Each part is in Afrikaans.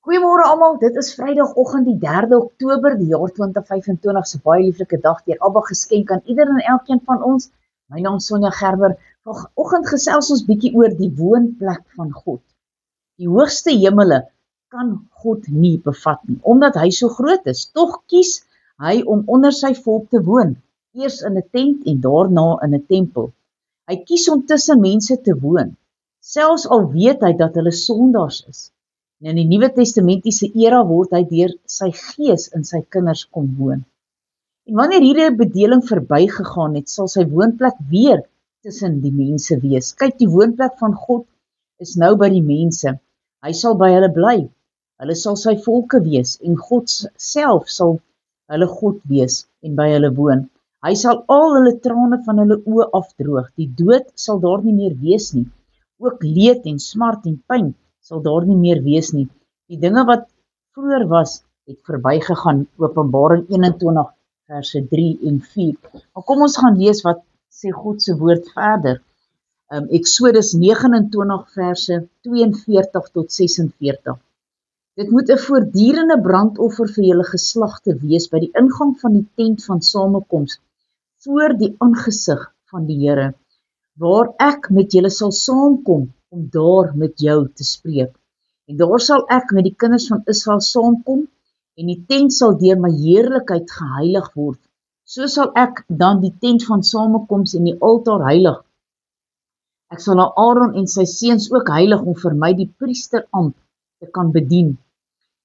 Goeiemôre almal, dit is Vrydagoggend die 3de Oktober die jaar 2025 se baie lieflike dag deur Abba geskenk aan ieder en elkeen van ons. My naam is Sonja Gerber. Vanoggend gesels ons bietjie oor die woonplek van God. Die hoogste hemele kan God nie bevat nie, omdat hy so groot is. Tog kies hy om onder sy volk te woon, eers in 'n tent en daarna in 'n tempel. Hy kies om tussen mense te woon, selfs al weet hy dat hulle sondaars is. En in die Nuwe Testamentiese era word hy deur sy gees in sy kinders kom woon. En wanneer hierdie bedeling verbygegaan het, sal sy woonplek weer tussen die mense wees. Kyk, die woonplek van God is nou by die mense. Hy sal by hulle bly. Hulle sal sy volke wees en God self sal hulle God wees en by hulle woon. Hy sal al hulle trane van hulle oë afdroog. Die dood sal daar nie meer wees nie. Ook leed en smart en pyn sal daar nie meer wees nie. Die dinge wat vroeër was, het verbygegaan. Openbaring 21 verse 3 en 4. Maar kom ons gaan lees wat sê God se woord verder. Exodus 29 verse 42 tot 46. Dit moet 'n voortdurende brandoffer vir julle geslagte wees by die ingang van die tent van samekoms, voor die aangesig van die Here, waar ek met julle sal saamkom om daar met jou te spreek. En daar sal ek met die kinders van Israel saamkom, en die tent sal deur my heerlikheid geheilig word. So sal ek dan die tent van samekoms en die altaar heilig. Ek sal Aaron en sy seuns ook heilig om vir my die priesterampt te kan bedien.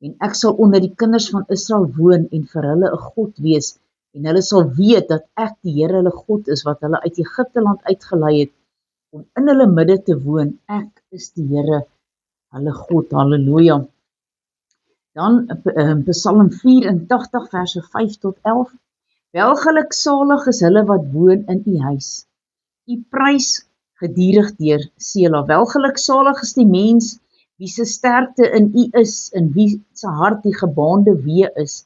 En ek sal onder die kinders van Israel woon en vir hulle 'n God wees, en hulle sal weet dat ek die Here hulle God is, wat hulle uit Egipte land uitgelei het, om in hulle midde te woon. Ek is die Here, hulle God, halleluja. Dan Psalm 84 verse 5 tot 11. Welgeluksalig is hulle wat woon in u huis. U prys gedierig deur Sela. Welgeluksalig is die mens wie se sterkte in u is, en wie se hart die gebaande wee is.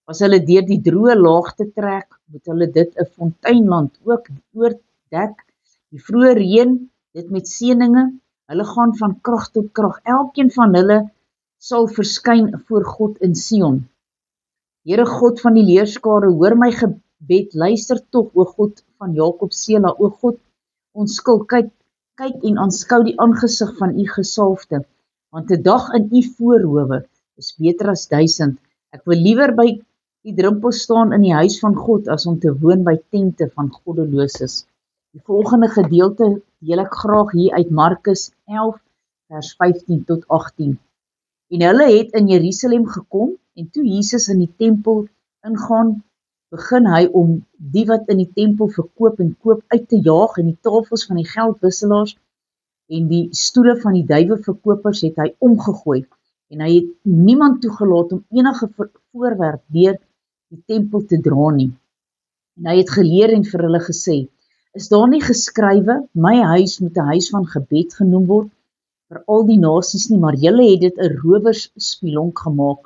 As hulle deur die droë laagte trek, moet hulle dit 'n fonteinland ook oordek. Die vroeë reën, dit met seëninge, hulle gaan van krag tot krag. Elkeen van hulle sal verskyn voor God in Sion. Here God van die leerskare, hoor my gebed, luister tog, o God van Jakob Sela, o God, ons skuld, kyk en aanskou die aangesig van u gesalfde, want 'n dag in u voorhowe is beter as 1000. Ek wil liewer by die drempel staan in die huis van God, as om te woon by tente van goddeloses. Die volgende gedeelte deel ek graag hier uit Markus 11 vers 15 tot 18. En hulle het in Jerusalem gekom, en toe Jesus in die tempel ingaan, begin hy om die wat in die tempel verkoop en koop uit te jaag, en die tafels van die geldwisselaars en die stoele van die duiweverkopers het hy omgegooi, en hy het niemand toegelaat om enige voorwerp deur die tempel te dra nie. En hy het geleer en vir hulle gesê, is daar nie geskrywe, my huis moet 'n huis van gebed genoem word vir al die nasies nie, maar julle het dit 'n rowersspilonk gemaak.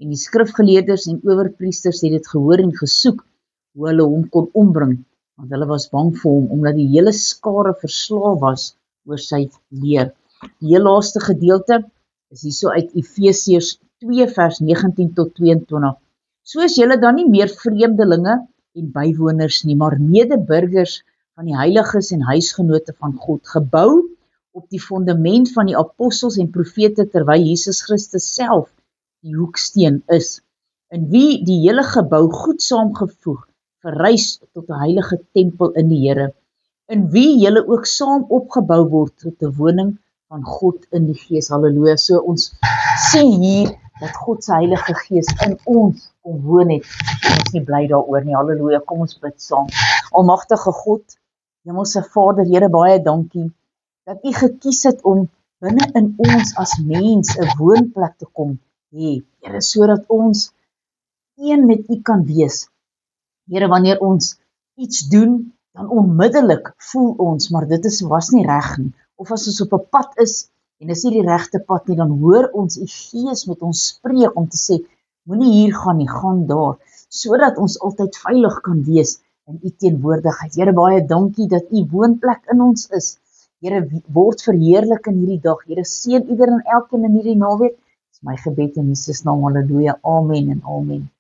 En die skrifgeleerders en owerpriesters het dit gehoor en gesoek hoe hulle hom kon ombring, want hulle was bang vir hom, omdat die hele skare verslaaf was oor sy leer. Die heel laaste gedeelte is hierso uit Efesiërs 2 vers 19 tot 22. So is julle dan nie meer vreemdelinge en bywoners nie, maar medeburgers van die heiliges en huisgenote van God, gebou op die fondament van die apostels en profete, terwyl Jesus Christus self die hoeksteen is, in wie die hele gebou goed saamgevoeg verrys tot 'n heilige tempel in die Here, in wie julle ook saam opgebou word tot 'n woning van God in die Gees. Halleluja. So ons sien hier dat God se Heilige Gees in ons kom woon het. Ons is nie bly daaroor nie. Halleluja. Kom ons bid saam. Almagtige God, Hemelse Vader, Here, baie dankie dat u gekies het om binne in ons as mens 'n woonplek te kom hê, Here, sodat ons een met u kan wees. Here, wanneer ons iets doen, dan onmiddellik voel ons, maar dit was nie reg nie. Of as ons op 'n pad is, en is nie die regte pad nie, dan hoor ons u Gees met ons spreek om te sê, moenie hier gaan nie, gaan daar, sodat ons altyd veilig kan wees in u teenwoordigheid. Here, baie dankie dat u woonplek in ons is. Here, word verheerlik in hierdie dag. Here, seën ieder en elkeen in hierdie naweek. Dis my gebed in Jesus naam, haleluja, amen en amen.